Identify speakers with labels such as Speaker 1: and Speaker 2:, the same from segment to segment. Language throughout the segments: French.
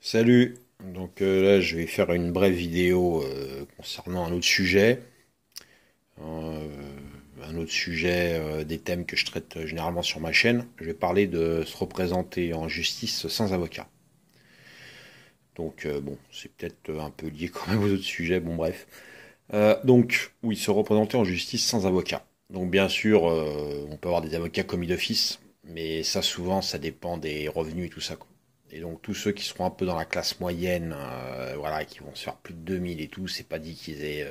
Speaker 1: Salut, là je vais faire une brève vidéo concernant un autre sujet, Euh, des thèmes que je traite généralement sur ma chaîne. Je vais parler de se représenter en justice sans avocat. Bon, c'est peut-être un peu lié quand même aux autres sujets, bon bref. Oui, se représenter en justice sans avocat. Donc bien sûr, on peut avoir des avocats commis d'office, mais ça souvent ça dépend des revenus et tout ça, quoi. Et donc tous ceux qui seront un peu dans la classe moyenne, voilà, qui vont se faire plus de 2000 et tout, c'est pas dit qu'ils aient...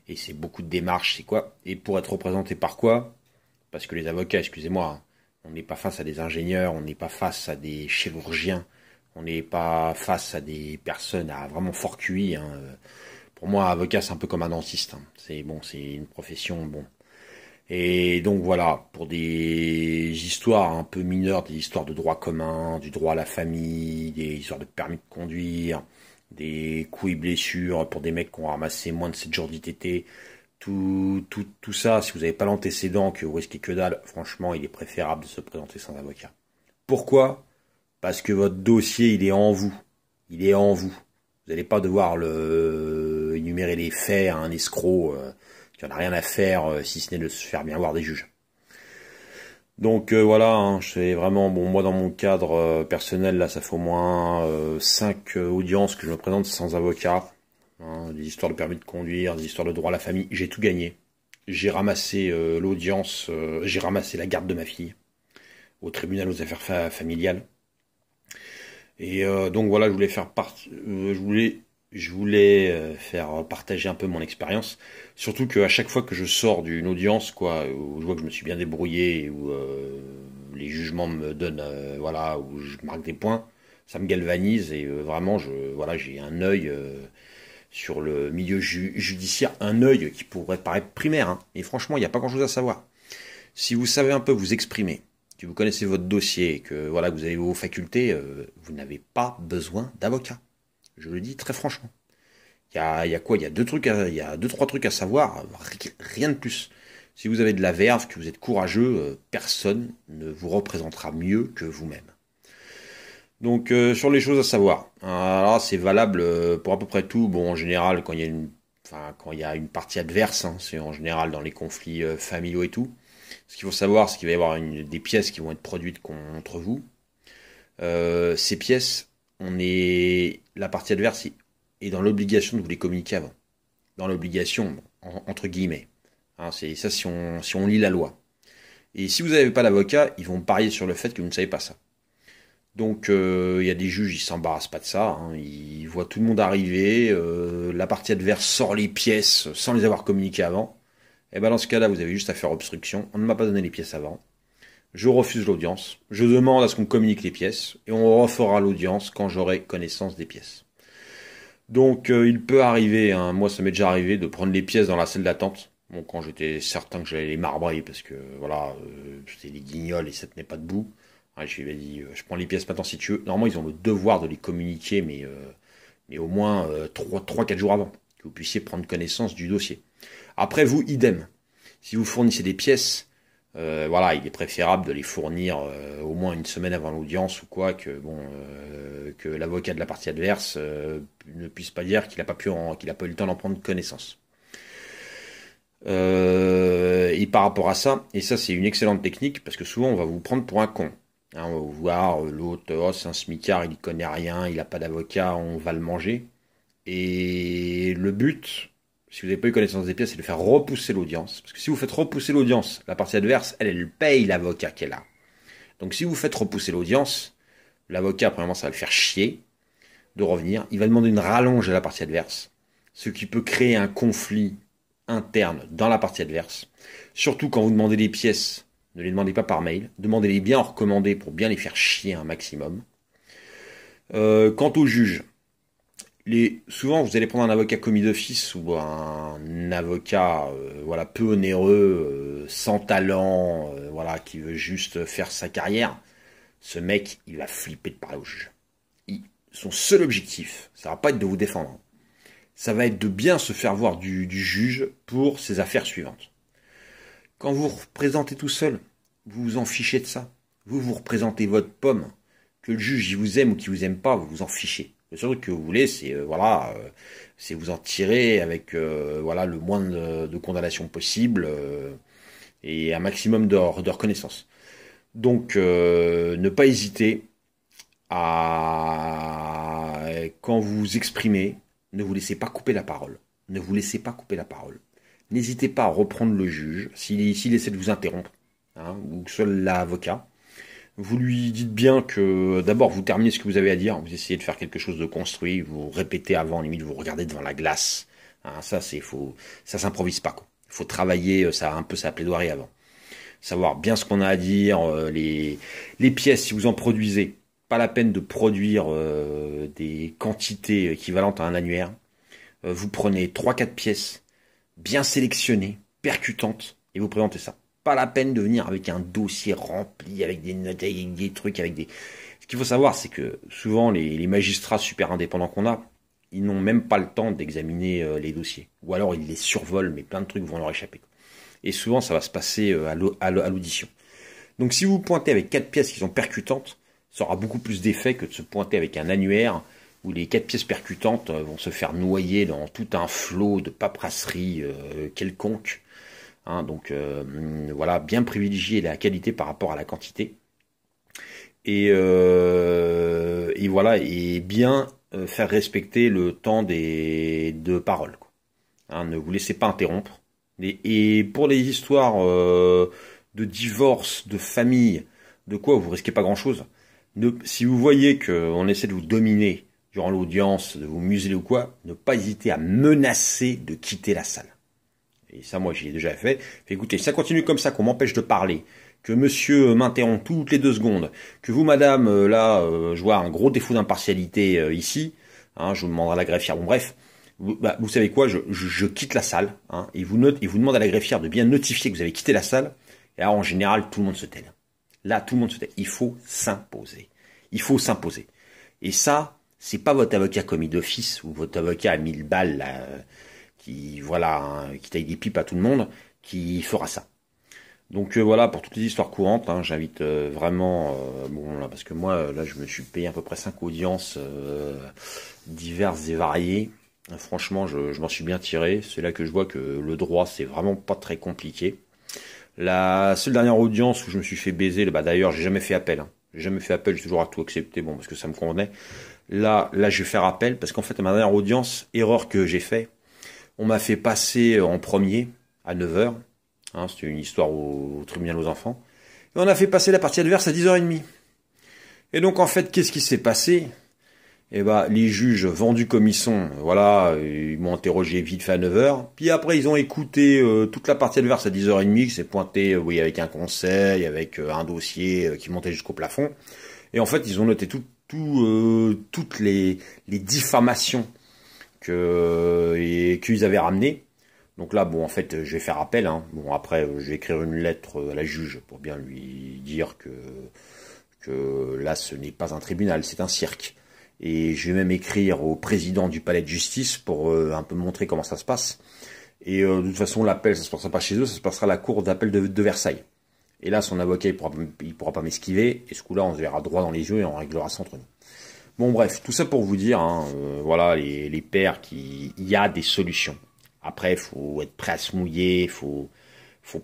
Speaker 1: et c'est beaucoup de démarches, c'est quoi? Et pour être représenté par quoi? Parce que les avocats, excusez-moi, hein, on n'est pas face à des ingénieurs, on n'est pas face à des chirurgiens, on n'est pas face à des personnes à vraiment fort QI, hein. Pour moi, avocat, c'est un peu comme un dentiste, hein. C'est bon, c'est une profession, bon. Et donc voilà, pour des histoires un peu mineures, des histoires de droit commun, du droit à la famille, des histoires de permis de conduire, des coups et blessures pour des mecs qui ont ramassé moins de 7 jours d'ITT, tout ça, si vous n'avez pas l'antécédent, que vous risquez que dalle, franchement, il est préférable de se présenter sans avocat. Pourquoi? Parce que votre dossier, il est en vous. Il est en vous. Vous n'allez pas devoir énumérer les faits à un escroc qui n'en a rien à faire si ce n'est de se faire bien voir des juges. Voilà, hein, c'est vraiment, bon, moi dans mon cadre personnel, là, ça fait au moins 5 audiences que je me présente sans avocat. Hein, des histoires de permis de conduire, des histoires de droit à la famille, j'ai tout gagné. J'ai ramassé l'audience, j'ai ramassé la garde de ma fille au tribunal aux affaires familiales. Et donc voilà, je voulais faire partager un peu mon expérience. Surtout qu'à chaque fois que je sors d'une audience, quoi, où je vois que je me suis bien débrouillé, où les jugements me donnent, voilà, où je marque des points, ça me galvanise et vraiment, voilà, j'ai un œil sur le milieu judiciaire, un œil qui pourrait paraître primaire, hein. Et franchement, il n'y a pas grand-chose à savoir. Si vous savez un peu vous exprimer, que vous connaissez votre dossier, que voilà, que vous avez vos facultés, vous n'avez pas besoin d'avocat. Je le dis très franchement. Il y a quoi? Il y a il y a deux, trois trucs à savoir, rien de plus. Si vous avez de la verve, que vous êtes courageux, personne ne vous représentera mieux que vous-même. Sur les choses à savoir. Alors c'est valable pour à peu près tout. Bon, en général, quand il y a une partie adverse, hein, c'est en général dans les conflits familiaux et tout. Ce qu'il faut savoir, c'est qu'il va y avoir des pièces qui vont être produites contre vous. Ces pièces, la partie adverse est dans l'obligation de vous les communiquer avant. Dans l'obligation, entre guillemets. Hein, c'est ça si on lit la loi. Et si vous n'avez pas d'avocat, ils vont parier sur le fait que vous ne savez pas ça. Il y a des juges, ils s'embarrassent pas de ça, hein. Ils voient tout le monde arriver, la partie adverse sort les pièces sans les avoir communiquées avant. Et ben dans ce cas-là, vous avez juste à faire obstruction. On ne m'a pas donné les pièces avant. Je refuse l'audience. Je demande à ce qu'on communique les pièces et on refera l'audience quand j'aurai connaissance des pièces. Il peut arriver, hein, moi ça m'est déjà arrivé de prendre les pièces dans la salle d'attente. Bon, quand j'étais certain que j'allais les marbrer parce que voilà, c'était des guignols et ça tenait pas debout. Ouais, je lui ai dit, je prends les pièces maintenant si tu veux. Normalement, ils ont le devoir de les communiquer, mais au moins 3-4 jours avant, que vous puissiez prendre connaissance du dossier. Après, vous, idem. Si vous fournissez des pièces, voilà, il est préférable de les fournir au moins une semaine avant l'audience ou quoi, que l'avocat de la partie adverse ne puisse pas dire qu'il n'a pas eu le temps d'en prendre connaissance. Et par rapport à ça, et ça c'est une excellente technique, parce que souvent on va vous prendre pour un con. Hein, on va vous voir, l'autre, oh, c'est un smicard, il n'y connaît rien, il n'a pas d'avocat, on va le manger. Et le but, si vous n'avez pas eu connaissance des pièces, c'est de faire repousser l'audience. Parce que si vous faites repousser l'audience, la partie adverse, elle paye l'avocat qu'elle a. Donc si vous faites repousser l'audience, l'avocat, premièrement, ça va le faire chier de revenir. Il va demander une rallonge à la partie adverse, ce qui peut créer un conflit interne dans la partie adverse. Surtout quand vous demandez les pièces, ne les demandez pas par mail, demandez-les bien en recommandé pour bien les faire chier un maximum. Quant au juge, souvent vous allez prendre un avocat commis d'office ou un avocat voilà, peu onéreux, sans talent, voilà, qui veut juste faire sa carrière. Ce mec, il va flipper de parler au juge. Son seul objectif, ça va pas être de vous défendre, ça va être de bien se faire voir du juge pour ses affaires suivantes. Quand vous vous représentez tout seul, vous vous en fichez de ça. Vous représentez votre pomme. Que le juge il vous aime ou qu'il vous aime pas, vous vous en fichez. Le seul truc que vous voulez, c'est voilà, c'est vous en tirer avec voilà le moins de condamnation possible et un maximum de reconnaissance. Donc ne pas hésiter à quand vous vous exprimez, ne vous laissez pas couper la parole. Ne vous laissez pas couper la parole. N'hésitez pas à reprendre le juge s'il essaie de vous interrompre, hein, ou seul l'avocat. Vous lui dites bien que d'abord vous terminez ce que vous avez à dire, vous essayez de faire quelque chose de construit, vous répétez avant, limite vous regardez devant la glace. Hein, ça c'est faux, ça s'improvise pas quoi. Il faut travailler ça un peu sa plaidoirie avant. Savoir bien ce qu'on a à dire, les pièces si vous en produisez. Pas la peine de produire des quantités équivalentes à un annuaire. Vous prenez 3-4 pièces bien sélectionnées, percutantes, et vous présentez ça. Pas la peine de venir avec un dossier rempli, avec des notes, avec des trucs, avec des... Ce qu'il faut savoir, c'est que souvent, les magistrats super indépendants qu'on a, ils n'ont même pas le temps d'examiner les dossiers. Ou alors, ils les survolent, mais plein de trucs vont leur échapper. Et souvent, ça va se passer à l'audition. Donc, si vous pointez avec 4 pièces qui sont percutantes, ça aura beaucoup plus d'effet que de se pointer avec un annuaire où les 4 pièces percutantes vont se faire noyer dans tout un flot de paperasserie quelconque. Hein, donc voilà, bien privilégier la qualité par rapport à la quantité. Et voilà, et bien faire respecter le temps de parole. Quoi. Hein, ne vous laissez pas interrompre. Et pour les histoires de divorce, de famille, de quoi vous risquez pas grand-chose. Si vous voyez qu'on essaie de vous dominer durant l'audience, de vous museler ou quoi, ne pas hésiter à menacer de quitter la salle. Et ça, moi, j'y ai déjà fait. Écoutez, si ça continue comme ça, qu'on m'empêche de parler, que monsieur m'interrompt toutes les 2 secondes, que vous, madame, là, je vois un gros défaut d'impartialité ici, hein, je vous demanderai à la greffière, bon bref, vous savez quoi, je quitte la salle, hein, et vous demande à la greffière de bien notifier que vous avez quitté la salle, et là, en général, tout le monde se tait. Là, tout le monde se tait. Il faut s'imposer. Il faut s'imposer. Et ça, c'est pas votre avocat commis d'office ou votre avocat à 1000 balles là, qui voilà, hein, qui taille des pipes à tout le monde, qui fera ça. Donc voilà, pour toutes les histoires courantes, hein, j'invite vraiment, bon là, parce que moi, là, je me suis payé à peu près 5 audiences diverses et variées. Franchement, je m'en suis bien tiré. C'est là que je vois que le droit, c'est vraiment pas très compliqué. La seule dernière audience où je me suis fait baiser, bah d'ailleurs, j'ai jamais fait appel. Hein. J'ai jamais fait appel, j'ai toujours à tout accepté, bon, parce que ça me convenait. Là, je vais faire appel, parce qu'en fait, à ma dernière audience, erreur que j'ai fait, on m'a fait passer en premier, à 9h. Hein, c'était une histoire au tribunal aux enfants. Et on a fait passer la partie adverse à 10h30. Et donc, en fait, qu'est-ce qui s'est passé? Eh ben, les juges vendus comme ils sont, voilà, ils m'ont interrogé vite fait à 9h. Puis après, ils ont écouté toute la partie adverse à 10h30, qui s'est pointé, oui, avec un conseil, avec un dossier qui montait jusqu'au plafond. Et en fait, ils ont noté toutes les diffamations qu'ils avaient ramenées. Donc là, bon, en fait, je vais faire appel. Hein. Bon, après, je vais écrire une lettre à la juge pour bien lui dire que là, ce n'est pas un tribunal, c'est un cirque. Et je vais même écrire au président du palais de justice pour un peu montrer comment ça se passe. Et de toute façon, l'appel, ça se passera pas chez eux, ça se passera à la cour d'appel de Versailles. Et là, son avocat, il pourra pas m'esquiver. Et ce coup-là, on se verra droit dans les yeux et on réglera ça entre nous. Bon, bref, tout ça pour vous dire, hein, voilà, les pères, il y a des solutions. Après, faut être prêt à se mouiller, faut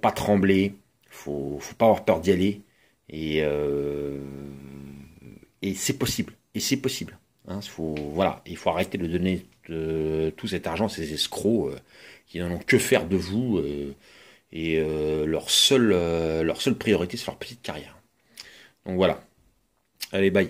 Speaker 1: pas trembler, faut pas avoir peur d'y aller. Et c'est possible. Et c'est possible. Hein, voilà, il faut arrêter de donner tout cet argent à ces escrocs qui n'en ont que faire de vous et leur seule priorité, c'est leur petite carrière. Donc voilà. Allez, bye.